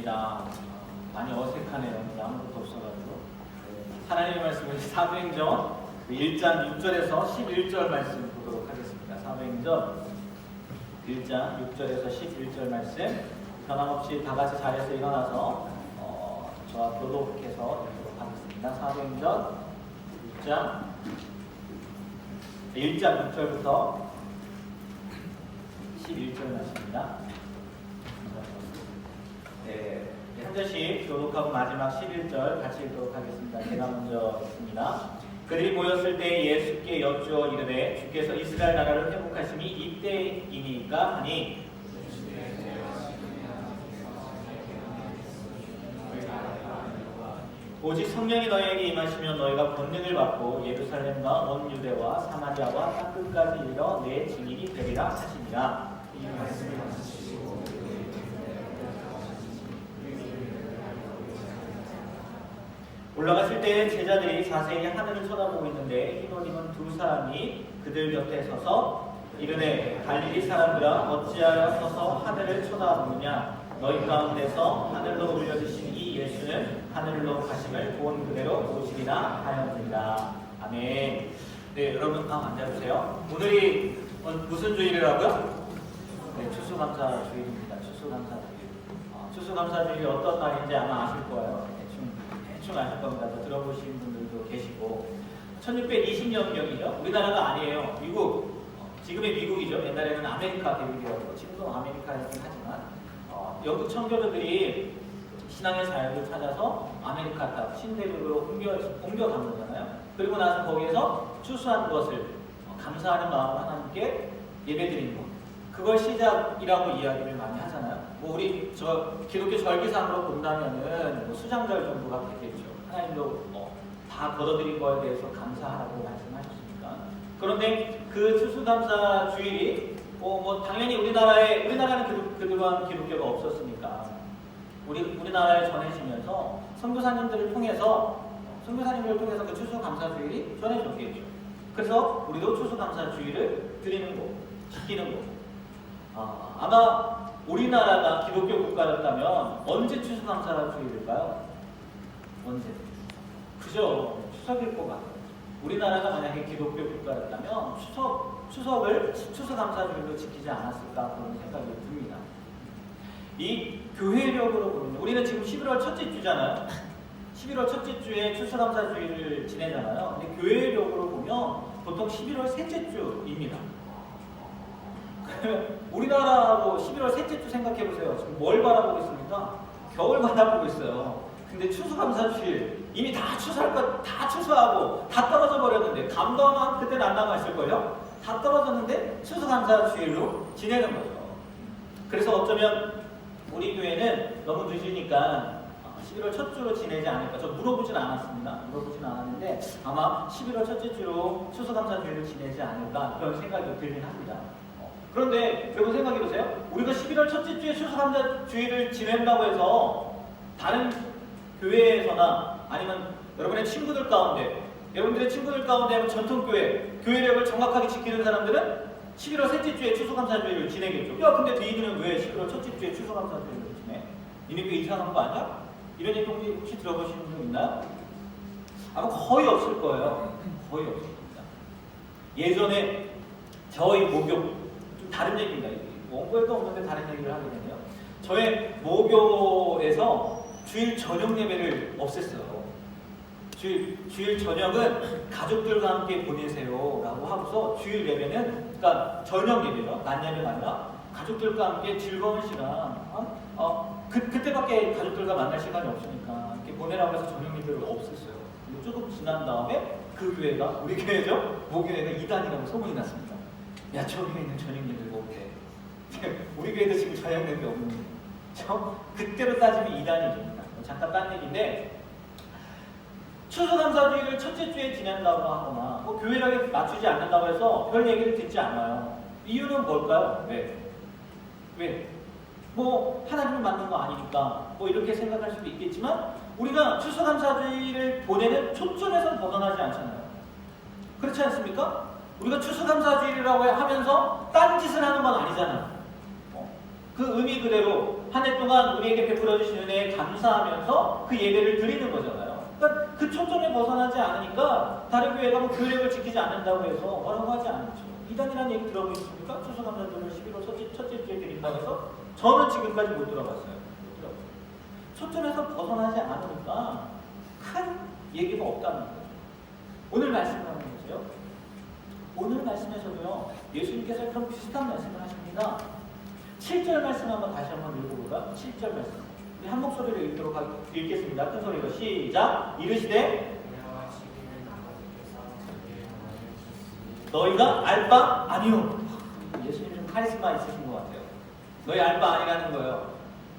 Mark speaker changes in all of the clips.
Speaker 1: 말씀입니다. 많이 어색하네요. 아무것도 없어가지고. 하나님의 말씀은 사도행전 1장 6절에서 11절 말씀 보도록 하겠습니다. 사도행전 1장 6절에서 11절 말씀 변함없이 다 같이 자리에서 일어나서 저와 교독해서 읽도록 하겠습니다. 사도행전 1장 6절부터 11절 말씀입니다. 네, 한 절씩 교독하고 마지막 11절 같이 읽도록 하겠습니다. 제가 먼저 읽습니다. 그들이 모였을 때 예수께 여쭈어 이르되 주께서 이스라엘 나라를 회복하심이 이때이니까 하니 오직 성령이 너희에게 임하시면 너희가 권능을 받고 예루살렘과 온 유대와 사마리아와 땅끝까지 이르러 내 증인이 되리라 하시니라. 이 말씀을 마치시고 올라갔을 때 제자들이 자세히 하늘을 쳐다보고 있는데 흰옷 입은 두 사람이 그들 곁에 서서 이르되 갈릴리 사람들아 어찌하여 서서 하늘을 쳐다보느냐 너희 가운데서 하늘로 올려주신 이 예수는 하늘로 가심을 본 그대로 오시리라 하였느니라. 아멘. 네, 여러분 앉아주세요. 오늘이 무슨 주일이라고요? 네, 추수감사주일입니다. 추수감사주일. 추수감사주일이 어떤 날인지 아마 아실 거예요. 대충 아실 겁니다. 들어보신 분들도 계시고 1620년경이죠. 우리나라가 아니에요. 미국, 지금의 미국이죠. 옛날에는 아메리카 대륙이었고 지금도 아메리카이긴 하지만 영국 청교도들이 신앙의 자유를 찾아서 아메리카 땅 신대륙으로 옮겨간 거잖아요. 그리고 나서 거기에서 추수한 것을 감사하는 마음으로 하나님께 예배드리는 것, 그걸 시작이라고 이야기를 많이 하잖아요. 뭐 우리 기독교 절기상으로 본다면은 뭐 수장절 정도가 되겠죠. 하나님도 다 걷어들인 거에 대해서 감사하라고 말씀하셨으니까. 그런데 그 추수감사 주일이 당연히 우리나라는 그동안 기독교가 없었으니까 우리나라에 전해지면서 선교사님들을 통해서 그 추수감사주일이 전해졌겠죠. 그래서 우리도 추수감사주일을 드리는 거, 지키는 거. 아마 우리나라가 기독교 국가였다면 언제 추수감사주일일까요? 언제? 그죠? 추석일 것 같아요. 우리나라가 만약에 기독교 국가였다면 추석을 추수감사주일로 지키지 않았을까 그런 생각이 듭니다. 이 교회력으로 보면 우리는 지금 11월 첫째 주잖아요. 11월 첫째 주에 추수감사주일을 지내잖아요. 근데 교회력으로 보면 보통 11월 셋째 주입니다. 우리나라로 11월 셋째 주 생각해 보세요. 지금 뭘 바라보고 있습니까? 겨울 바라보고 있어요. 근데 추수감사주일 이미 다 추수할 것 다 추수하고 다 떨어져 버렸는데 감도만 그때는 안 남아있을걸요? 다 떨어졌는데 추수감사주일로 지내는 거죠. 그래서 어쩌면 우리 교회는 너무 늦으니까 11월 첫 주로 지내지 않을까. 저 물어보진 않았는데 아마 11월 첫째 주로 추수감사주일을 지내지 않을까 그런 생각이 들긴 합니다. 그런데 여러분 생각해보세요. 우리가 11월 첫째 주에 추수감사주일을 지낸다고 해서 다른 교회에서나 아니면 여러분들의 친구들 가운데 교회력을 정확하게 지키는 사람들은 11월 셋째 주에 추수감사주일을 지내겠죠. 야, 근데 너희들은 왜 11월 첫째 주에 추수감사주일을 지내? 니네 꽤 이상한 거 아니야? 이런 얘기 혹시 들어보신 분 있나요? 아마 거의 없을 거예요. 거의 없을 겁니다. 예전에 저희 모교, 좀 다른 얘기입니다. 원고에도 없는데 다른 얘기를 하게 되네요. 저의 모교에서 주일 저녁 예배를 없앴어요. 주일 저녁은 가족들과 함께 보내세요 라고 하고서 주일 예배는, 그러니까 저녁 예배죠. 낮 예배가 아니라 가족들과 함께 즐거운 시간, 그때밖에 가족들과 만날 시간이 없으니까 이렇게 보내라고 해서 저녁 예배를 없앴어요. 조금 지난 다음에 그 교회가, 우리 교회죠? 모교회가 이단이라고 소문이 났습니다. 야, 저 교회는 저녁 예배가 없대. 우리 교회도 지금 저녁 예배 없는데. 그때로 따지면 이단이죠. 잠깐 딴 얘기인데, 추수감사주일을 첫째 주에 지낸다고 하거나 교회력에 맞추지 않는다고 해서 별 얘기를 듣지 않아요. 이유는 뭘까요? 왜? 하나님을 만든 거 아니니까 이렇게 생각할 수도 있겠지만 우리가 추수감사주일을 보내는 초점에서 벗어나지 않잖아요. 그렇지 않습니까? 우리가 추수감사주일이라고 하면서 딴짓을 하는 건 아니잖아요. 그 의미 그대로 한 해 동안 우리에게 베풀어 주신 은혜에 감사하면서 그 예배를 드리는 거잖아요. 그러니까 그 초점에 벗어나지 않으니까 다른 교회가 뭐 교력을 지키지 않는다고 해서 뭐라고 하지 않죠. 이단이라는 얘기 들어보셨습니까? 추수감사절을 11월 첫째 주에 드린다고 해서 저는 지금까지 못 들어봤어요. 못 들어봤어요. 초점에서 벗어나지 않으니까 큰 얘기가 없다는 거죠. 오늘 말씀을 한번 보세요. 오늘 말씀에서도요, 예수님께서 그런 비슷한 말씀을 하십니다. 7절 말씀 한번 다시 한번 읽어볼까요? 7절 말씀. 우리 한 목소리로 읽겠습니다. 큰 소리로 시작. 이르시되 너희가 알 바 아니요. 예수님 좀 카리스마 있으신 것 같아요. 너희 알 바 아니라는 거예요.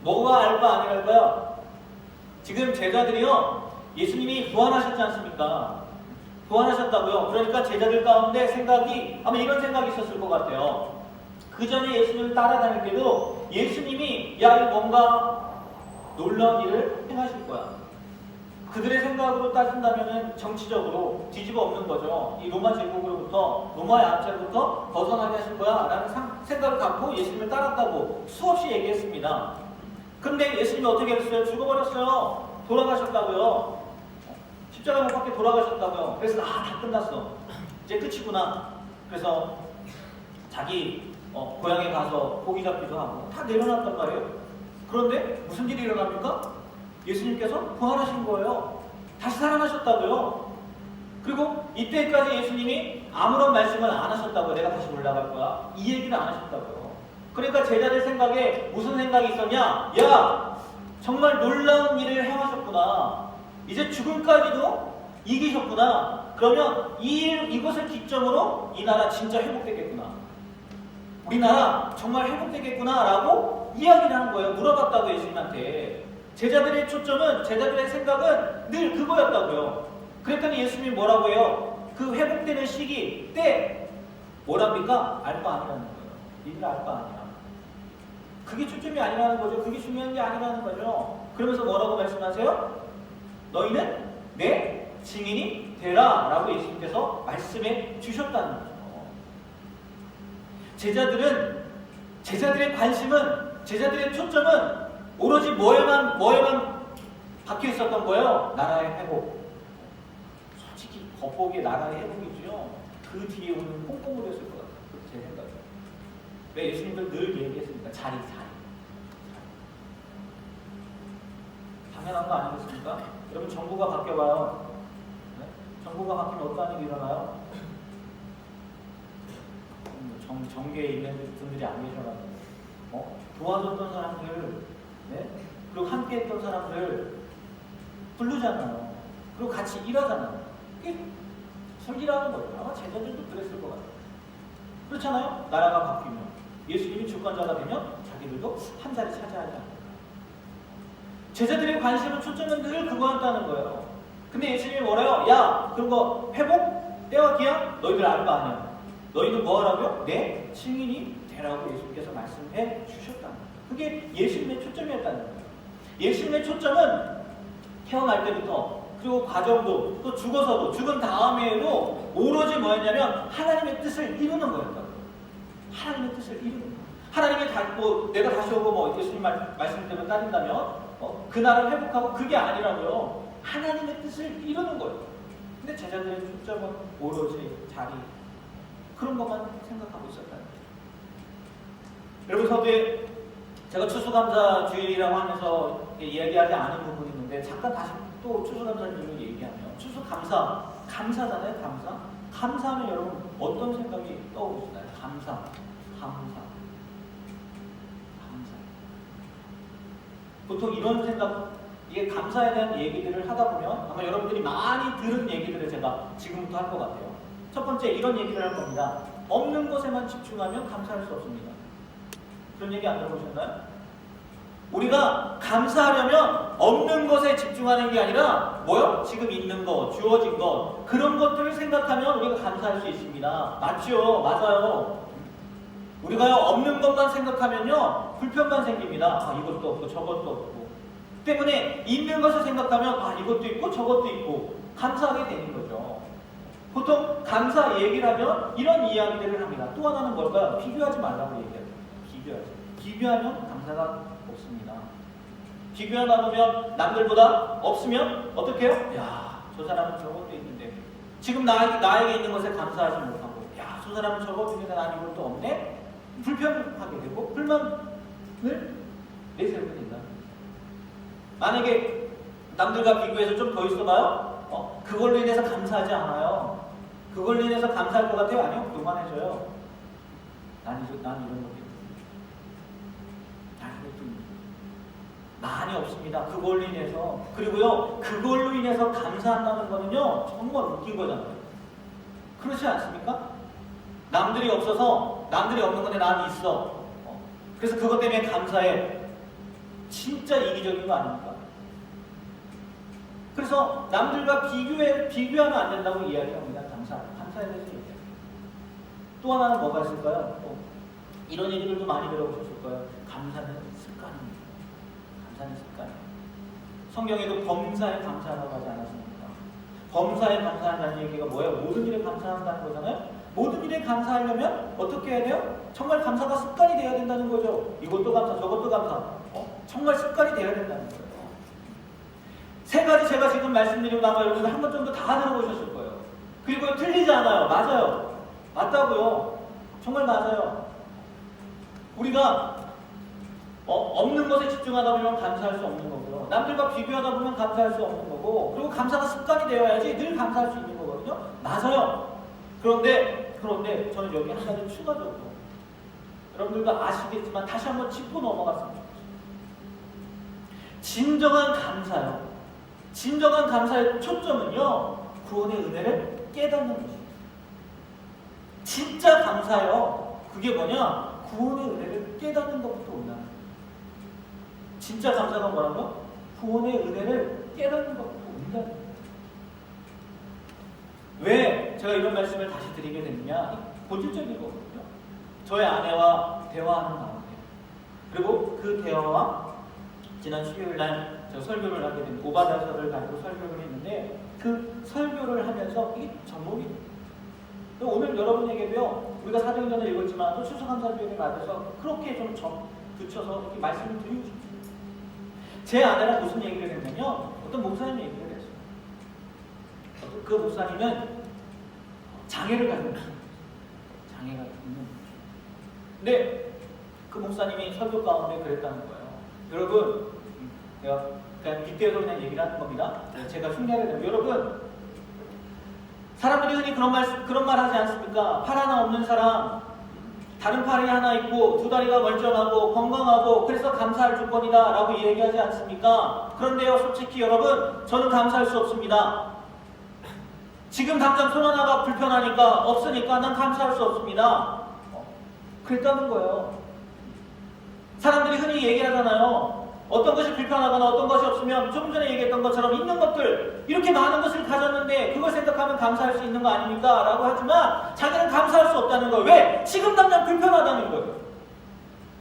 Speaker 1: 뭐가 알 바 아니랄까요? 지금 제자들이요, 예수님이 부활하셨지 않습니까? 부활하셨다고요. 그러니까 제자들 가운데 생각이 아마 이런 생각이 있었을 것 같아요. 그 전에 예수님을 따라다닐 때도 예수님이 야, 이 뭔가 놀라운 일을 행하실 거야. 그들의 생각으로 따진다면 정치적으로 뒤집어 엎는 거죠. 이 로마 제국으로부터, 로마의 압제로부터 벗어나게 하실 거야 라는 생각을 갖고 예수님을 따랐다고 수없이 얘기했습니다. 근데 예수님이 어떻게 했어요? 죽어버렸어요. 돌아가셨다고요. 십자가 못 박혀 돌아가셨다고요. 그래서 다 끝났어. 이제 끝이구나. 그래서 자기 고향에 가서 고기 잡기도 하고 다 내려놨단 말이에요. 그런데 무슨 일이 일어납니까? 예수님께서 부활하신 거예요. 다시 살아나셨다고요. 그리고 이때까지 예수님이 아무런 말씀을 안 하셨다고요. 내가 다시 올라갈 거야. 이 얘기를 안 하셨다고요. 그러니까 제자들 생각에 무슨 생각이 있었냐? 야, 정말 놀라운 일을 행하셨구나. 이제 죽음까지도 이기셨구나. 그러면 이것을 기점으로 이 나라 진짜 회복되겠구나. 우리나라 정말 회복되겠구나 라고 이야기를 하는 거예요. 물어봤다고 예수님한테. 제자들의 초점은, 제자들의 생각은 늘 그거였다고요. 그랬더니 예수님이 뭐라고 해요? 그 회복되는 시기 때 뭐랍니까? 알 바 아니라는 거예요. 니들 알 바 아니야. 그게 초점이 아니라는 거죠. 그게 중요한 게 아니라는 거죠. 그러면서 뭐라고 말씀하세요? 너희는 내 증인이 되라 라고 예수님께서 말씀해 주셨다는 거죠. 제자들의 관심은, 제자들의 초점은 오로지 뭐에만 박혀 있었던 거예요? 나라의 회복. 솔직히 겉보기에 나라의 회복이죠. 그 뒤에 오는 꼼꼼으로였을 것 같아요. 제 생각에. 왜 예수님도 늘 얘기했습니까? 자리. 당연한 거 아니겠습니까? 여러분 정부가 바뀌어봐요. 네? 정부가 바뀌면 어떤 일이 일어나요? 정계에 있는 분들이 안 계셔가지고 도와줬던 사람들, 네? 그리고 함께했던 사람들 부르잖아요. 그리고 같이 일하잖아요. 이게 설기라는 거예요. 아마 제자들도 그랬을 것 같아요. 그렇잖아요? 나라가 바뀌면 예수님이 주권자가 되면 자기들도 한 자리 차지하지 않아요. 제자들의 관심은 초점은 늘 그거였다는 거예요. 근데 예수님이 뭐래요? 야, 그런 거 회복? 때와 기한? 너희들 아는 거 아니야. 너희는 뭐 하라고요? 내 증인이 되라고 예수님께서 말씀해 주셨다는 거예요. 그게 예수님의 초점이었다는 거예요. 예수님의 초점은 태어날 때부터, 그리고 과정도, 또 죽어서도, 죽은 다음에도 오로지 뭐였냐면 하나님의 뜻을 이루는 거였다고요. 하나님의 뜻을 이루는 거예요. 하나님이 내가 다시 오고 예수님 말씀대로 따진다면 그 나라를 회복하고, 그게 아니라고요. 하나님의 뜻을 이루는 거예요. 근데 제자들의 초점은 오로지 자리, 그런 것만 생각하고 있었다는 거예요. 여러분 서두에 제가 추수감사주일이라고 하면서 이야기하지 않은 부분이 있는데, 잠깐 다시 또 추수감사주일을 얘기하면, 추수감사, 감사잖아요. 감사하면 여러분 어떤 생각이 떠오르시나요? 감사. 보통 이런 생각, 이게 감사에 대한 얘기들을 하다 보면 아마 여러분들이 많이 들은 얘기들을 제가 지금부터 할 것 같아요. 첫 번째, 이런 얘기를 할 겁니다. 없는 것에만 집중하면 감사할 수 없습니다. 그런 얘기 안 들어보셨나요? 우리가 감사하려면 없는 것에 집중하는 게 아니라 뭐요? 지금 있는 것, 주어진 것, 그런 것들을 생각하면 우리가 감사할 수 있습니다. 맞죠? 맞아요. 우리가 없는 것만 생각하면요, 불편만 생깁니다. 이것도 없고 저것도 없고. 때문에 있는 것을 생각하면 이것도 있고 저것도 있고 감사하게 되는 거죠. 보통 감사 얘기를 하면 이런 이야기들을 합니다. 또 하나는 뭘까요? 비교하지 말라고 얘기해요. 비교하면 감사가 없습니다. 비교하다 보면 남들보다 없으면 어떻게 해요? 야, 저 사람은 저것도 있는데 지금 나에게 있는 것에 감사하지 못하고, 야, 저 사람은 저것도 있는데 난 이것도 없네? 불평하게 되고 불만을 내세우게 된다. 만약에 남들과 비교해서 좀 더 있어봐요? 그걸로 인해서 감사하지 않아요. 그걸로 인해서 감사할 것 같아요? 아니요. 교만해져요. 난 이런 것도 많이 없습니다. 그걸로 인해서. 그리고요, 그걸로 인해서 감사한다는 거는요, 정말 웃긴 거잖아요. 그렇지 않습니까? 남들이 없어서, 남들이 없는 건데 난 있어. 그래서 그것 때문에 감사해. 진짜 이기적인 거 아닙니까? 그래서 남들과 비교하면 안 된다고 이야기합니다. 감사에 대해서 얘기해요. 또 하나는 뭐가 있을까요? 이런 얘기들도 많이 들어보셨을 거예요. 감사는 습관입니다. 감사는 습관이에요. 성경에도 범사에 감사하라고 하지 않았습니까? 범사에 감사한다는 얘기가 뭐예요? 모든 일에 감사한다는 거잖아요? 모든 일에 감사하려면 어떻게 해야 돼요? 정말 감사가 습관이 돼야 된다는 거죠. 이것도 감사, 저것도 감사. 정말 습관이 돼야 된다는 거예요. 세 가지 제가 지금 말씀드리고 나면 여러분들 한 번 정도 다 들어보셨을 거예요. 그리고 틀리지 않아요. 맞아요. 맞다고요. 정말 맞아요. 우리가 없는 것에 집중하다 보면 감사할 수 없는 거고요. 남들과 비교하다 보면 감사할 수 없는 거고, 그리고 감사가 습관이 되어야지 늘 감사할 수 있는 거거든요. 맞아요. 그런데 저는 여기 한 가지 추가적으로 여러분들도 아시겠지만 다시 한번 짚고 넘어갔으면 좋겠어요. 진정한 감사요. 진정한 감사의 초점은요, 구원의 은혜를 깨닫는 것입니다. 진짜 감사요. 그게 뭐냐? 구원의 은혜를 깨닫는 것부터 온다는 거예요. 진짜 감사가 뭐라고요? 구원의 은혜를 깨닫는 것부터 온다는 거예요. 왜 제가 이런 말씀을 다시 드리게 됐느냐? 본질적인 거거든요. 저의 아내와 대화하는 가운데, 그리고 그 대화와 지난 수요일날 제가 설교를 하게 된 오바다서를 가지고 설교를 했는데, 그 설교를 하면서 이게 접목이 돼요. 오늘 여러분에게도요, 우리가 사도행전을 읽었지만 또 추수감사주일에 맞아서 그렇게 좀 붙여서 이렇게 말씀을 드리고 싶습니다. 제 아내랑 무슨 얘기를 했냐면, 어떤 목사님 얘기를 했어요. 그 목사님은 장애를 가지고 있어요. 장애가 있는 거죠. 근데 그 목사님이 설교 가운데 그랬다는 거예요. 여러분, 내가 그냥 빗대어서 그냥 얘기를 하는 겁니다. 제가 흉내를 내요. 여러분, 사람들이 흔히 그런 말 하지 않습니까? 팔 하나 없는 사람, 다른 팔이 하나 있고 두 다리가 멀쩡하고 건강하고 그래서 감사할 조건이다 라고 얘기하지 않습니까? 그런데요, 솔직히 여러분, 저는 감사할 수 없습니다. 지금 당장 손 하나가 불편하니까, 없으니까 난 감사할 수 없습니다. 그랬다는 거예요. 사람들이 흔히 얘기하잖아요. 어떤 것이 불편하거나 어떤 것이 없으면 조금 전에 얘기했던 것처럼 있는 것들, 이렇게 많은 것을 가졌는데 그걸 생각하면 감사할 수 있는 거 아닙니까? 라고 하지만 자기는 감사할 수 없다는 거예요. 왜? 지금 당장 불편하다는 거예요.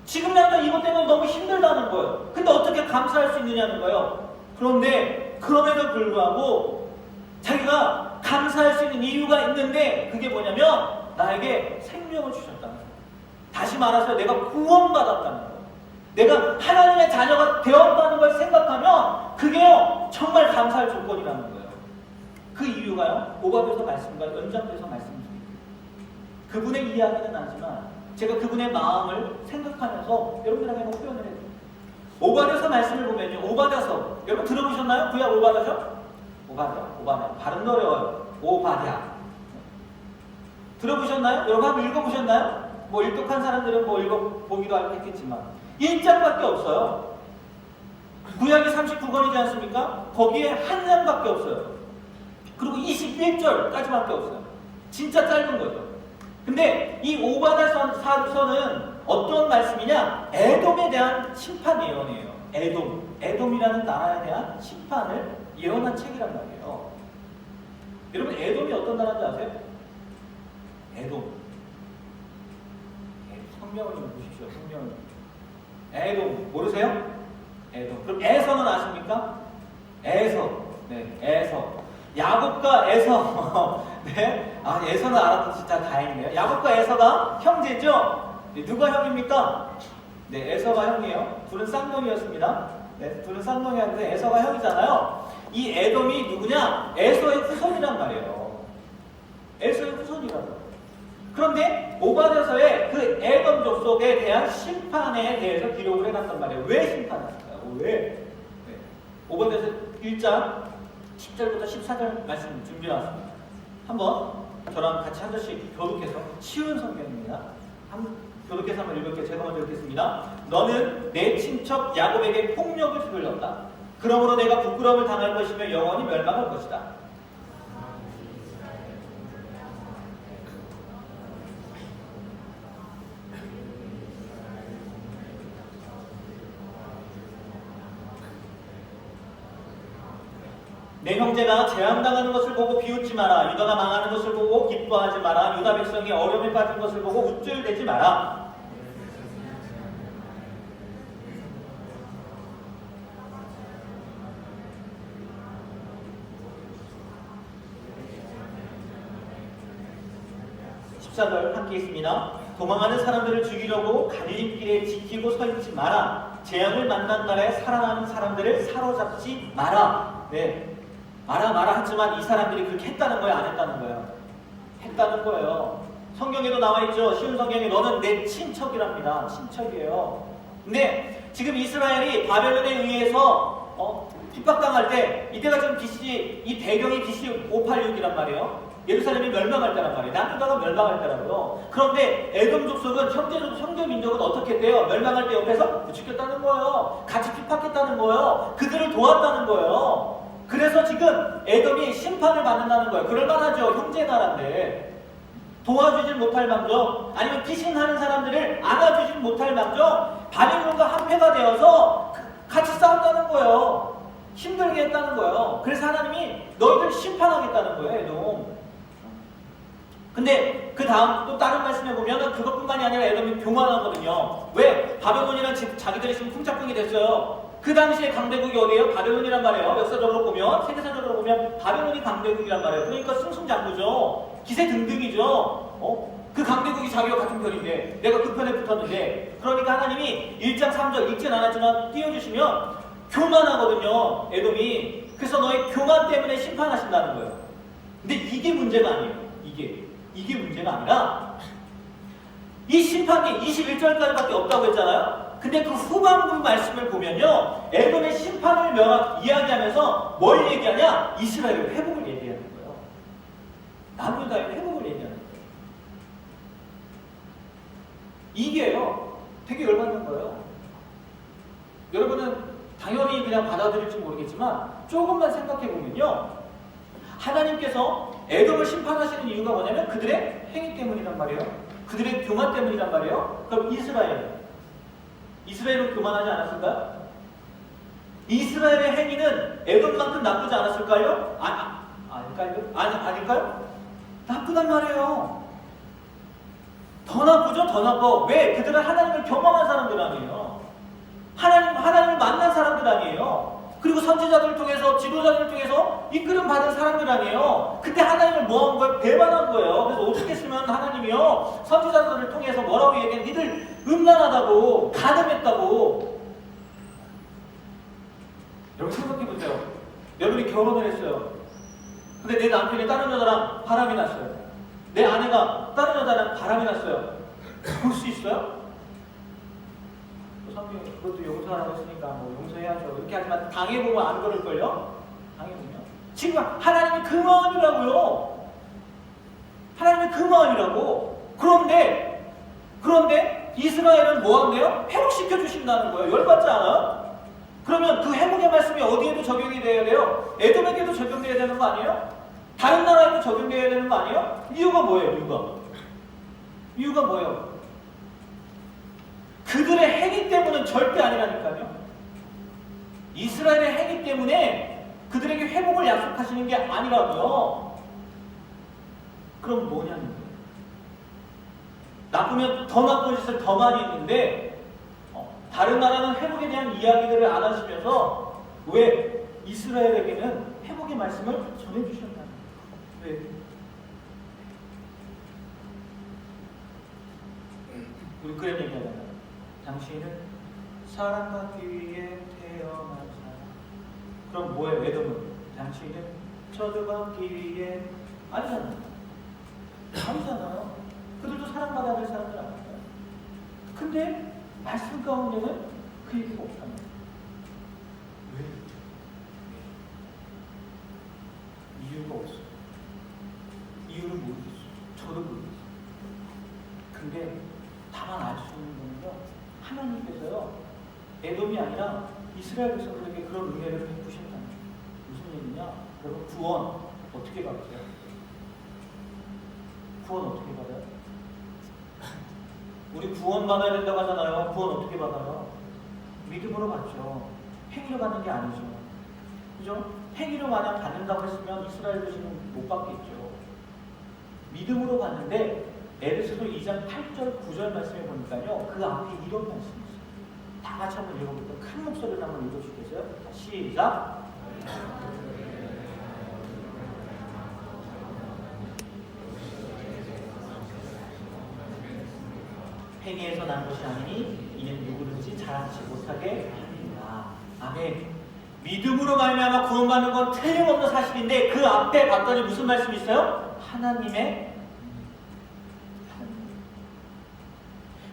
Speaker 1: 지금 당장 이것 때문에 너무 힘들다는 거예요. 근데 어떻게 감사할 수 있느냐는 거예요. 그런데 그럼에도 불구하고 자기가 감사할 수 있는 이유가 있는데, 그게 뭐냐면 나에게 생명을 주셨다는 거예요. 다시 말해서 내가 구원받았다는 거예요. 내가 하나님의 자녀가 되었다는 걸 생각하면 그게요, 정말 감사할 조건이라는 거예요. 그 이유가요, 오바돼서 말씀과 연장돼서 말씀드립니다. 그분의 이야기는 아니지만 제가 그분의 마음을 생각하면서 여러분들에게 한번 표현을 해드립니다. 오바돼서 말씀을 보면요, 오바돼서, 여러분 들어보셨나요? 구약 오바돼서? 오바냐. 발음도 어려워요. 오바냐. 들어보셨나요? 여러분 한번 읽어보셨나요? 뭐 일독한 사람들은 뭐 읽어보기도 했겠지만 1장밖에 없어요. 구약이 39권이지 않습니까? 거기에 한 장밖에 없어요. 그리고 21절까지밖에 없어요. 진짜 짧은 거죠. 근데 이 오바다서는 어떤 말씀이냐? 에돔에 대한 심판 예언이에요. 에돔이라는 나라에 대한 심판을 예언한 책이란 말이에요. 여러분, 에돔이 어떤 나라인지 아세요? 에돔. 성경을 좀 보십시오. 성경을. 에돔 모르세요? 에돔. 그럼 에서는 아십니까? 에서. 네, 에서. 야곱과 에서. 네. 아, 에서는 알아도 진짜 다행이네요. 야곱과 에서가 형제죠? 네, 누가 형입니까? 네, 에서가 형이에요. 둘은 쌍둥이였습니다. 네, 둘은 쌍둥이였는데 에서가 형이잖아요. 이 에돔이 누구냐? 에서의 후손이란 말이에요. 에서의 후손이라고. 그런데 오바댜서에 그 에돔 족속에 대한 심판에 대해서 기록을 해놨단 말이에요. 왜 심판했을까요? 왜? 네. 오바댜서 1장 10절부터 14절 말씀 준비해놨습니다. 한번 저랑 같이 한 절씩 교독해서 쉬운 성경입니다. 교독해서 한번 읽을게요. 제가 먼저 읽겠습니다. 너는 내 친척 야곱에게 폭력을 저질렀다. 그러므로 내가 부끄러움을 당할 것이며 영원히 멸망할 것이다. 내 형제가 재앙당하는 것을 보고 비웃지 마라. 유다가 망하는 것을 보고 기뻐하지 마라. 유다 백성이 어려움에 빠진 것을 보고 우쭐대지 마라. (14절) 함께 있습니다. 도망하는 사람들을 죽이려고 갈림길에 지키고 서 있지 마라. 재앙을 만난 날에 살아나는 사람들을 사로잡지 마라. 네. 마라 하지만 이 사람들이 그렇게 했다는 거예요? 안 했다는 거예요? 했다는 거예요. 성경에도 나와 있죠. 쉬운 성경에 너는 내 친척이랍니다. 친척이에요. 근데 지금 이스라엘이 바벨론에 의해서 핍박당할 때 이때가 지금 BC 이 배경이 BC 586이란 말이에요. 예루살렘이 멸망할 때란 말이에요. 남유다가 멸망할 때라고요. 그런데 에돔 족속은 형제 민족은 어떻게 돼요? 멸망할 때 옆에서 부추겼다는 거예요. 같이 핍박했다는 거예요. 그들을 도왔다는 거예요. 그래서 지금 에돔이 심판을 받는다는 거예요. 그럴만하죠. 형제 나라인데 도와주질 못할 망정, 아니면 피신하는 사람들을 안아주질 못할 망정, 바벨론과 한패가 되어서 같이 싸운다는 거예요. 힘들게 했다는 거예요. 그래서 하나님이 너희들 심판하겠다는 거예요. 에돔. 근데 그 다음 또 다른 말씀에 보면 그것뿐만이 아니라 에돔이 교만하거든요. 왜? 바벨론이란 자기들이 지금 쿵짝쿵이 됐어요. 그 당시에 강대국이 어디예요? 바벨론이란 말이에요. 역사적으로 보면, 세계사적으로 보면 바벨론이 강대국이란 말이에요. 그러니까 승승장구죠. 기세등등이죠. 그 강대국이 자기와 같은 편인데 내가 그 편에 붙었는데, 그러니까 하나님이 1장 3절 읽진 않았지만 띄워주시면 교만하거든요. 에돔이. 그래서 너의 교만 때문에 심판하신다는 거예요. 근데 이게 문제가 아니에요. 이게 문제가 아니라 이 심판이 21절까지밖에 없다고 했잖아요. 근데 그 후반부 말씀을 보면요, 에돔의 심판을 이야기하면서 뭘 얘기하냐? 이스라엘의 회복을 얘기하는 거예요. 남유다의 회복을 얘기하는 거예요. 이게요, 되게 열받는 거예요. 여러분은 당연히 그냥 받아들일지 모르겠지만 조금만 생각해 보면요, 하나님께서 에돔을 심판하시는 이유가 뭐냐면 그들의 행위 때문이란 말이에요. 그들의 교만 때문이란 말이에요. 그럼 이스라엘은 교만하지 않았을까요? 이스라엘의 행위는 에돔만큼 나쁘지 않았을까요? 아닐까요? 나쁘단 말이에요. 더 나쁘죠? 더 나빠. 왜? 그들은 하나님을 경험한 사람들 아니에요. 하나님을 만난 사람들 아니에요. 그리고 선지자들을 통해서, 지도자들을 통해서 이끌음 받은 사람들 아니에요. 그때 하나님을 뭐 한 거예요? 배반한 거예요. 그래서 어떻게 쓰면 하나님이요, 선지자들을 통해서 뭐라고 얘기해? 니들 음란하다고, 간음했다고. 여러분 생각해보세요. 여러분이 결혼을 했어요. 근데 내 남편이 다른 여자랑 바람이 났어요. 내 아내가 다른 여자랑 바람이 났어요. 볼 수 있어요? 성경에 그것도 용서하라고 했으니까 뭐 용서해야죠. 이렇게 하지만 당해보면 안 그럴걸요? 당해보면. 지금 하나님이 그 마음이라고요. 하나님이 그 마음이라고. 그런데 이스라엘은 뭐 한대요? 회복시켜 주신다는 거예요. 열받지 않아요? 그러면 그 회복의 말씀이 어디에도 적용이 돼야 돼요? 에돔에게도 적용돼야 되는 거 아니에요? 다른 나라에도 적용돼야 되는 거 아니에요? 이유가 뭐예요? 이유가 뭐예요? 그들의 행위 때문은 절대 아니라니까요. 이스라엘의 행위 때문에 그들에게 회복을 약속하시는 게 아니라고요. 그럼 뭐냐는 거예요. 나쁘면 더 나쁜 짓을 더 많이 했는데 다른 나라는 회복에 대한 이야기들을 안 하시면서 왜 이스라엘에게는 회복의 말씀을 전해주셨다는 거예요. 왜? 우리 그런 얘기하잖아요. 당신은 사랑받기 위해 태어난 사람. 그럼 뭐예요? 에돔은 당신은 저주받기 위해 아니잖아요. 아니잖아요. 그들도 사랑받아야 될 사람들 아닐까요? 근데 말씀 가운데는 그 얘기가 없잖아요. 왜? 이유가 없어요. 이유를 모르겠어요. 저도 모르겠어요. 근데 다만 알 수 있는 거는요, 하나님께서요 에돔이 아니라 이스라엘 백성들에게 그런 은혜를 베푸셨다는 거예요. 무슨 얘기냐? 여러분, 구원 어떻게 받으세요? 구원 어떻게 받아요? 우리 구원 받아야 된다고 하잖아요. 구원 어떻게 받아요? 믿음으로 받죠. 행위로 받는 게 아니죠. 그죠? 행위로 만약 받는다고 했으면 이스라엘 백성은 못 받겠죠. 믿음으로 받는데 에베소서 2장 8절 9절 말씀에 보니까요, 그 앞에 이런 말씀이 있어요. 다 같이 한번 읽어볼까요? 큰 목소리로 한번 읽어주시겠어요? 시작! 행위에서 난 것이 아니니 이는 누구든지 자랑치 못하게 합니다. 아멘. 믿음으로 말미암아 구원받는 건 틀림없는 사실인데 그 앞에 봤더니 무슨 말씀이 있어요? 하나님의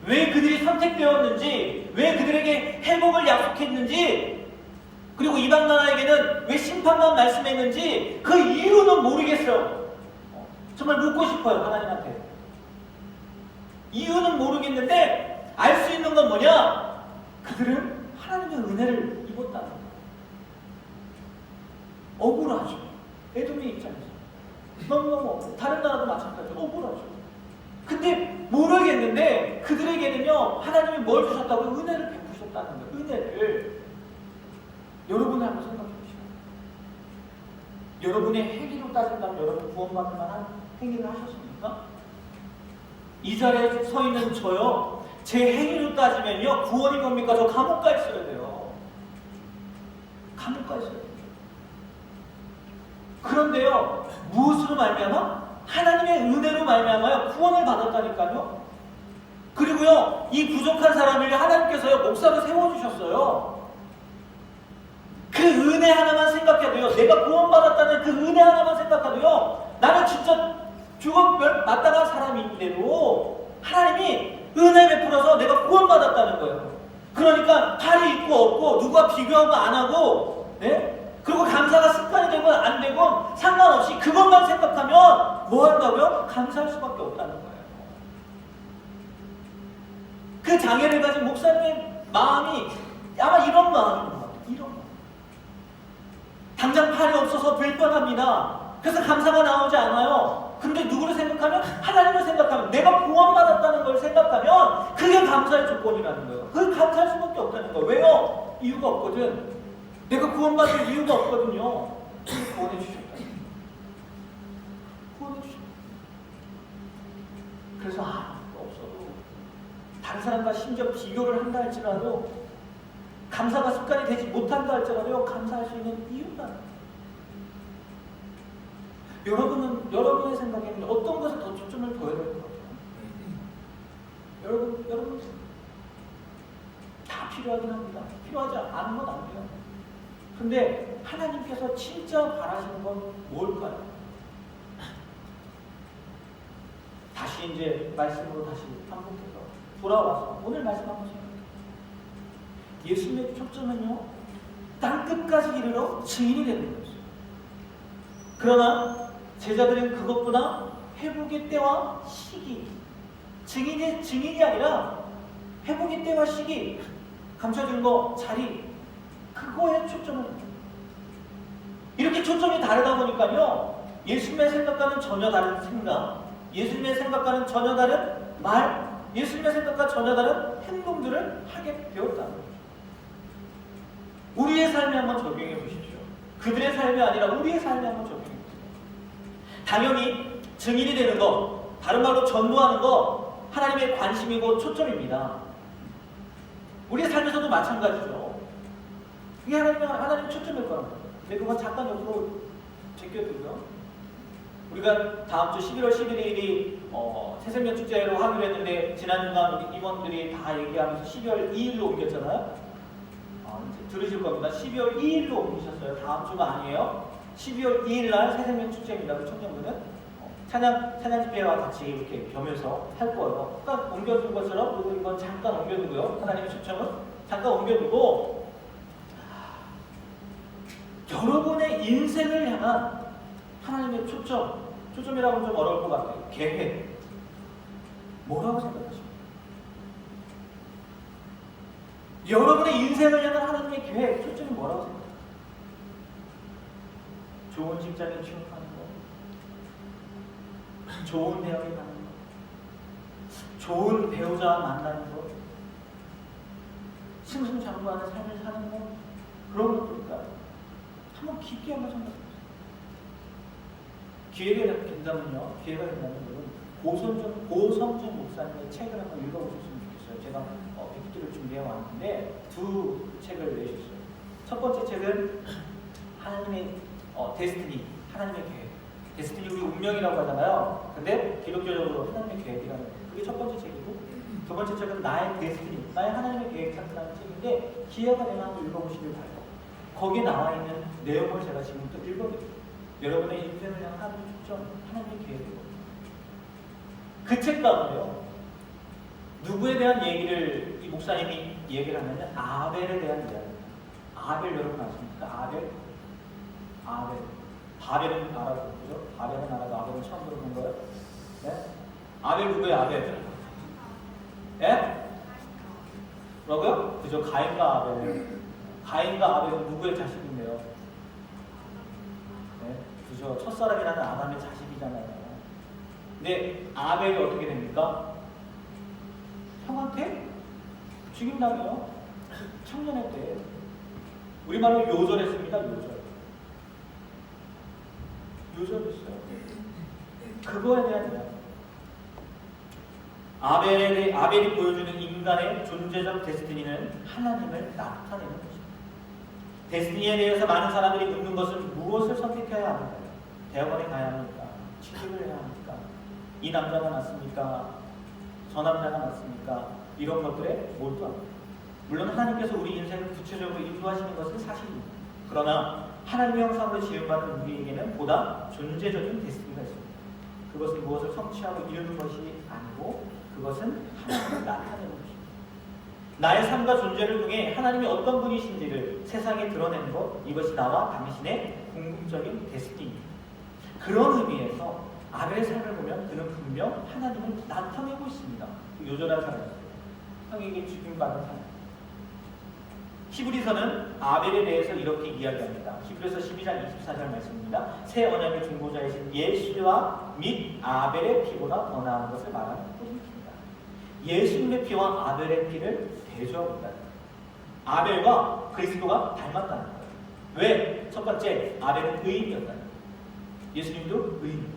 Speaker 1: 왜 그들이 선택되었는지, 왜 그들에게 회복을 약속했는지, 그리고 이방 나라에게는 왜 심판만 말씀했는지 그 이유는 모르겠어요. 정말 묻고 싶어요, 하나님한테. 이유는 모르겠는데 알 수 있는 건 뭐냐? 그들은 하나님의 은혜를 입었다는 거예요. 억울하죠. 에돔의 입장에서 너무너무 다른 나라도 마찬가지로 억울하죠. 근데 모르겠는데 그들에게는요, 하나님이 뭘 주셨다고? 은혜를 베푸셨다는 거예요. 은혜를. 여러분이 한번 생각해 보시죠. 여러분의 행위로 따진다면 여러분 구원받을 만한 행위를 하셨습니까? 이 자리에 서 있는 저요, 제 행위로 따지면요, 구원이 뭡니까? 저 감옥 가 있어야 돼요. 감옥 가 있어야 돼요. 그런데요, 무엇으로 말미암아? 하나님의 은혜로 말미암아요, 구원을 받았다니까요. 그리고요, 이 부족한 사람을 하나님께서요, 목사로 세워주셨어요. 그 은혜 하나만 생각해도요, 내가 구원받았다는 그 은혜 하나만 생각해도요, 나는 진짜 죽음 마땅한 사람인데도 하나님이 은혜 베풀어서 내가 구원받았다는 거예요. 그러니까 팔이 있고 없고 누가 비교하고 안 하고, 네? 그리고 감사가 습관이 되건 안 되건 상관없이 그것만 생각하면 뭐 한다고요? 감사할 수밖에 없다는 거예요. 그 장애를 가진 목사님의 마음이 아마 이런 마음인 것 같아요. 이런 마음. 당장 팔이 없어서 불편합니다. 그래서 감사가 나오지 않아요. 근데 누구를 생각하면? 하나님을 생각하면, 내가 구원받았다는 걸 생각하면 그게 감사의 조건이라는 거예요. 그걸 감사할 수밖에 없다는 거예요. 왜요? 이유가 없거든. 내가 구원받을 이유가 없거든요. 구원해 주셨다. 구원해 주셨다. 그래서 없어도 다른 사람과 심지어 비교를 한다 할지라도, 감사가 습관이 되지 못한다 할지라도 감사할 수 있는 이유가. 여러분의 생각에는 어떤 것에 더 초점을 둬야 될 것 같아요? 여러분 다 필요하긴 합니다. 필요하지 않은 건 아니에요. 근데 하나님께서 진짜 바라시는 건 뭘까요? 다시 이제 말씀으로 다시 반복해서 돌아와서 오늘 말씀 한번 생각해요. 예수님의 초점은요, 땅 끝까지 이르러 증인이 되는 거였어요. 그러나 제자들은 그것보다 회복의 때와 시기, 증인이 아니라 회복의 때와 시기, 감춰진 거, 자리, 그거에 초점을. 이렇게 초점이 다르다 보니까요, 예수님의 생각과는 전혀 다른 생각, 예수님의 생각과는 전혀 다른 말, 예수님의 생각과 전혀 다른 행동들을 하게 되었다는 거죠. 우리의 삶에 한번 적용해 보십시오. 그들의 삶이 아니라 우리의 삶에 한번 적용해 보세요. 당연히 증인이 되는 거, 다른 말로 전도하는 거, 하나님의 관심이고 초점입니다. 우리의 삶에서도 마찬가지죠. 그게 하나님 초점일 거란 말이에요. 근데 그건 잠깐 옆으로 제껴두고요. 우리가 다음 주 11월 11일이 새생명 축제로 하기로 했는데 지난주간 우리 임원들이 다 얘기하면서 12월 2일로 옮겼잖아요. 이제 들으실 겁니다. 12월 2일로 옮기셨어요. 다음 주가 아니에요. 12월 2일 날 새생명 축제입니다. 우리 청년부는 찬양 집회와 같이 이렇게 겸해서 할 거예요. 잠깐 옮겨둔 것처럼 그리고 이건 잠깐 옮겨두고요. 하나님의 초청은 잠깐 옮겨두고 여러분의 인생을 향한 하나님의 초점이라고 하면 좀 어려울 것 같아요. 계획. 뭐라고 생각하십니까? 여러분의 인생을 향한 하나님의 계획, 초점이 뭐라고 생각하세요? 좋은 직장에 취업하는 거, 좋은 대학에 가는 거, 좋은 배우자와 만나는 거, 승승장구하는 삶을 사는 거, 그런 것들일까요? 한번 깊게 한번 생각해보세요. 기회가 된다면요, 고성준 목사님의 책을 한번 읽어보셨으면 좋겠어요. 제가 PPT를 준비해 왔는데 두 책을 내셨어요. 첫 번째 책은 하나님의 데스티니, 하나님의 계획. 데스티니 우리 운명이라고 하잖아요. 근데 기독교적으로 하나님의 계획이라는 그게 첫 번째 책이고, 두 번째 책은 나의 데스티니, 나의 하나님의 계획 찾기라는 책인데 기회가 되면 한번 읽어보시길 바라요. 거기에 나와 있는 내용을 제가 지금부터 읽어드릴게요. 여러분의 인생을 향한 하나님의 초점, 하나님의 계획이고, 그 책 가운데요, 누구에 대한 얘기를 이 목사님이 얘기를 하냐면 아벨에 대한 이야기입니다. 아벨 여러분 아십니까? 아벨. 바벨은 알아요, 그죠? 바벨은 알아도 아벨은 처음 들어본 거예요? 네? 아벨 누구예요, 아벨? 예? 뭐라고요? 그죠? 가인과 아벨. 가인과 아벨은 누구의 자식인데요? 네? 그죠? 첫사람이라는 아담의 자식이잖아요. 근데 아벨이 어떻게 됩니까? 형한테 죽임당해요. 청년의 때. 우리말로 요절했습니다. 요절했어요. 그거에 대한 이야기. 아벨이 보여주는 인간의 존재적 데스티니는 하나님을 나타내는 것입니다. 데스티니에 대해서 많은 사람들이 묻는 것은 무엇을 선택해야 합니까? 대학원에 가야 합니까? 취직을 해야 합니까? 이 남자가 낫습니까? 저 남자가 낫습니까? 이런 것들에 몰두합니다. 물론 하나님께서 우리 인생을 구체적으로 인도하시는 것은 사실입니다. 그러나 하나님의 형상으로 지음받은 우리에게는 보다 존재적인 데스티니가 있습니다. 그것은 무엇을 성취하고 이루는 것이 아니고 그것은 하나님을 나타내는 것입니다. 나의 삶과 존재를 통해 하나님이 어떤 분이신지를 세상에 드러내는 것, 이것이 나와 당신의 궁극적인 데스티니입니다. 그런 의미에서 아벨의 삶을 보면 그는 분명 하나님을 나타내고 있습니다. 요절한 사람이에요. 형에게 죽임받은 사람. 히브리서는 아벨에 대해서 이렇게 이야기합니다. 히브리서 12장 24절 말씀입니다. 새 언약의 중보자이신 예수와 및 아벨의 피보다 더 나은 것을 말하는 뿐입니다. 예수님의 피와 아벨의 피를 대조하고 있다. 아벨과 그리스도가 닮았다는 거예요. 왜? 첫 번째, 아벨은 의인이었다. 예수님도 의인.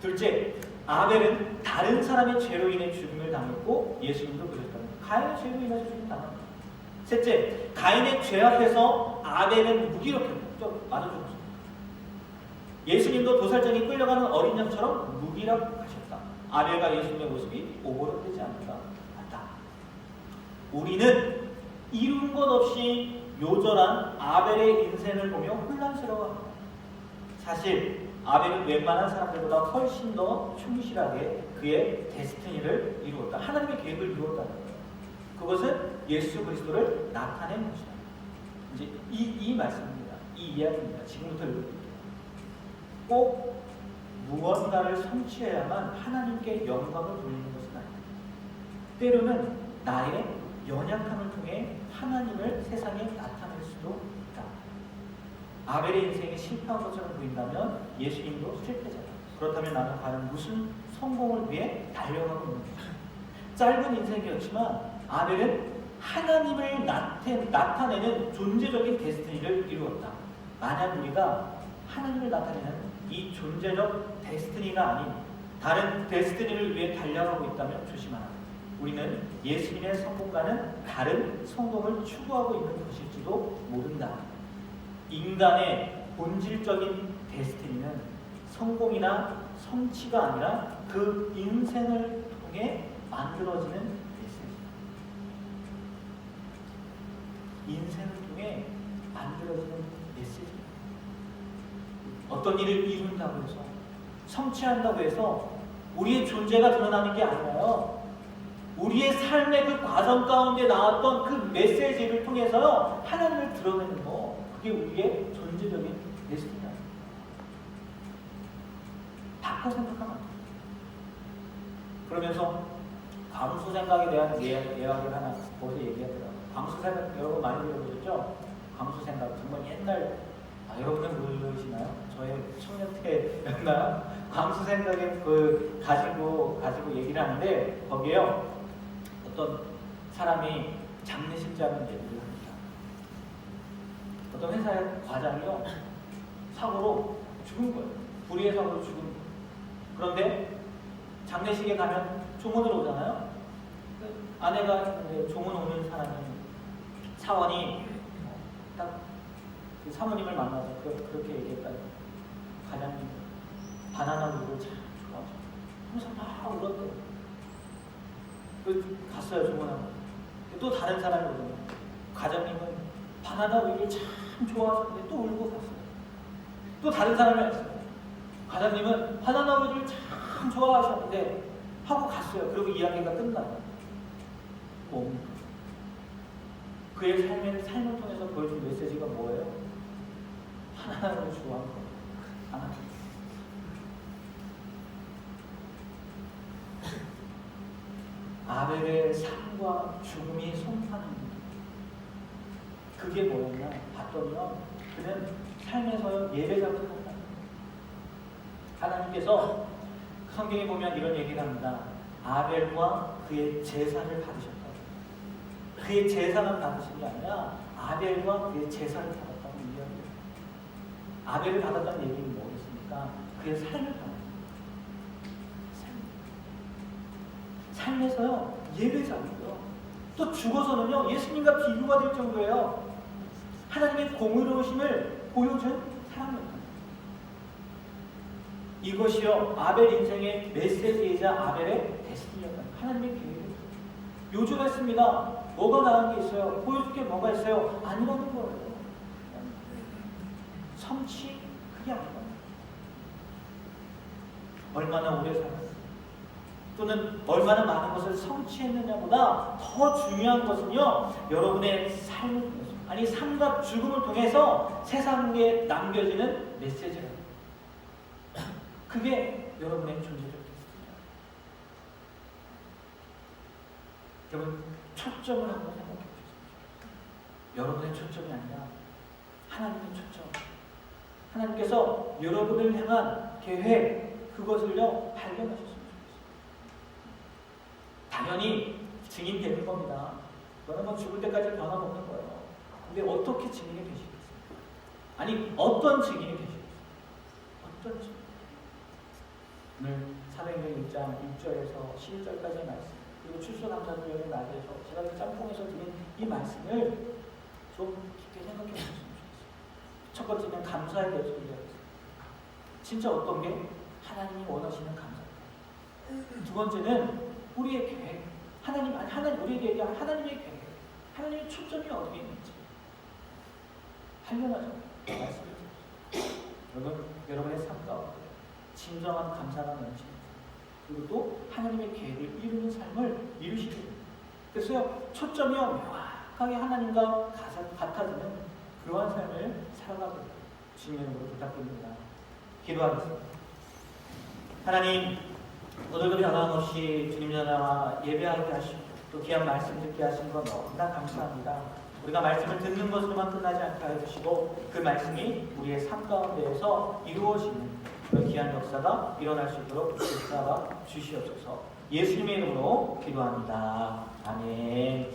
Speaker 1: 둘째, 아벨은 다른 사람의 죄로 인해 죽음을 당했고 예수님도 그러셨다. 가인의 죄로 인해서 죽음을 당합니다. 셋째, 가인의 죄 앞에서 아벨은 무기력해 맞아 죽었습니다. 예수님도 도살장에 끌려가는 어린 양처럼 무기력하셨다. 아벨과 예수님의 모습이 오버랩되지 않는가? 맞다. 우리는 이룬 것 없이 요절한 아벨의 인생을 보며 혼란스러워합니다. 사실 아벨은 웬만한 사람들보다 훨씬 더 충실하게 그의 데스티니를 이루었다. 하나님의 계획을 이루었다는 거예요. 그것은 예수 그리스도를 나타낸 것이다. 이제 이 말씀입니다. 이 이야기입니다. 지금부터 읽어드릴게요. 꼭 무언가를 성취해야만 하나님께 영광을 돌리는 것은 아닙니다. 때로는 나의 연약함을 통해 하나님을 세상에 나타낼 수도 있다. 아벨의 인생이 실패한 것처럼 보인다면 예수님도 실패자다. 그렇다면 나는 과연 무슨 성공을 위해 달려가고 있는 것이다. 짧은 인생이었지만 아벨은 하나님을 나타내는 존재적인 데스티니를 이루었다. 만약 우리가 하나님을 나타내는 이 존재적 데스티니가 아닌 다른 데스티니를 위해 달려가고 있다면 조심하라. 우리는 예수님의 성공과는 다른 성공을 추구하고 있는 것일지도 모른다. 인간의 본질적인 데스티니는 성공이나 성취가 아니라 그 인생을 통해 만들어지는 메시지. 인생을 통해 만들어지는 메시지. 어떤 일을 이룬다고 해서, 성취한다고 해서 우리의 존재가 드러나는 게 아니라요, 우리의 삶의 그 과정 가운데 나왔던 그 메시지를 통해서 하나님을 드러내는 거, 그게 우리의 존재적인 메시지다. 바꿔 생각하면 안 돼. 그러면서 광수 생각에 대한 예약을 하나 거기서 얘기하더라고요. 광수 생각 여러분 많이 들어보셨죠? 광수 생각 정말 옛날, 여러분은 모르시나요? 저의 청년 때였나요? 광수 생각에 가지고 얘기를 하는데, 거기에요 어떤 사람이 장례식장을 얘기를 합니다. 어떤 회사의 과장이요 사고로 죽은 거예요. 불의의 사고로 죽은 거예요. 그런데 장례식에 가면 조문으로 오잖아요. 아내가 있는데 조문 오는 사람이, 사원이 딱 그 사모님을 만나서 그렇게 얘기했다요. 과장님 바나나 우유를 참 좋아하죠. 항상 막 울었대요. 갔어요, 조문하고. 또 다른 사람이 오더니 과장님은 바나나 우유를 참 좋아하셨는데 또 울고 갔어요. 또 다른 사람이 왔어요. 과장님은 바나나 우유를 참 좋아하셨는데 하고 갔어요. 그리고 이야기가 끝나요. 뭡니까? 그의 삶을 통해서 보여준 메시지가 뭐예요? 하나님을 좋아하는 거예요. 하나님. 아벨의 삶과 죽음이 송파는, 그게 뭐였냐 봤더니요, 그는 삶에서 예배자로 살았다. 하나님께서 성경에 보면 이런 얘기를 합니다. 아벨과 그의 제사를 받으셨다. 그의 제사만 받으신 게 아니라 아벨과 그의 제사를 받았다는 이야기예요. 아벨을 받았다는 얘기는 뭐겠습니까? 그의 삶을 받았다. 삶에서요 예배자고요. 또 죽어서는요 예수님과 비교가 될 정도예요. 하나님의 공의로우심을 보여준 사람이었다. 이것이요 아벨 인생의 메시지이자 아벨의 데스티니였다. 하나님의 계획이었다. 요주가 있습니다. 뭐가 나은 게 있어요? 보여줄 게 뭐가 있어요? 아니라는 거예요. 성취 그게 아니라 얼마나 오래 살았어요, 또는 얼마나 많은 것을 성취했느냐보다 더 중요한 것은요 여러분의 삶을 통해서, 아니 삶과 죽음을 통해서 세상에 남겨지는 메시지예요. 그게 여러분의 존재적 데스티니예요. 여러분 초점을 한번 생각해 보십시오. 여러분의 초점이 아니라 하나님의 초점. 하나님께서 여러분을 향한 계획, 그것을요 발견하셨습니다. 당연히 증인되는 겁니다. 너는 뭐 죽을 때까지 변함없는 거예요. 근데 어떻게 증인이 되시겠어요? 아니 어떤 증인이 되시겠어요? 어떤 증인? 오늘 사도행전 1장 1절에서 11절까지의 말씀, 그리고 추수감사주일을 맞이해서 제가 그 짬뽕에서 드린 이 말씀을 좀 깊게 생각해 보셨으면 좋겠어요. 첫 번째는 감사에 대해서 이야기했어요. 진짜 어떤 게 하나님이 원하시는 감사입니다. 두 번째는 우리의 계획, 하나님 우리에게 얘기한 하나님의 계획, 하나님의 초점이 어디에 있는지 발견하죠. 말씀을 드렸죠. 여러분의 삶 가운데 진정한 감사가 넘치는, 그리고 또 하나님의 계획을 이루는 삶을 이루시게 됩니다. 그래서 초점이 명확하게 하나님과 같아지는 그러한 삶을 살아가고 주님의 이름으로 부탁드립니다. 기도하겠습니다. 하나님, 오늘도 변함없이 주님 전화 예배하게 하시고 또 귀한 말씀 듣게 하신 것 너무나 감사합니다. 우리가 말씀을 듣는 것으로만 끝나지 않게 해주시고 그 말씀이 우리의 삶 가운데에서 이루어지는 그런 귀한 역사가 일어날 수 있도록 역사가 주시옵소서. 예수님의 이름으로 기도합니다. 아멘.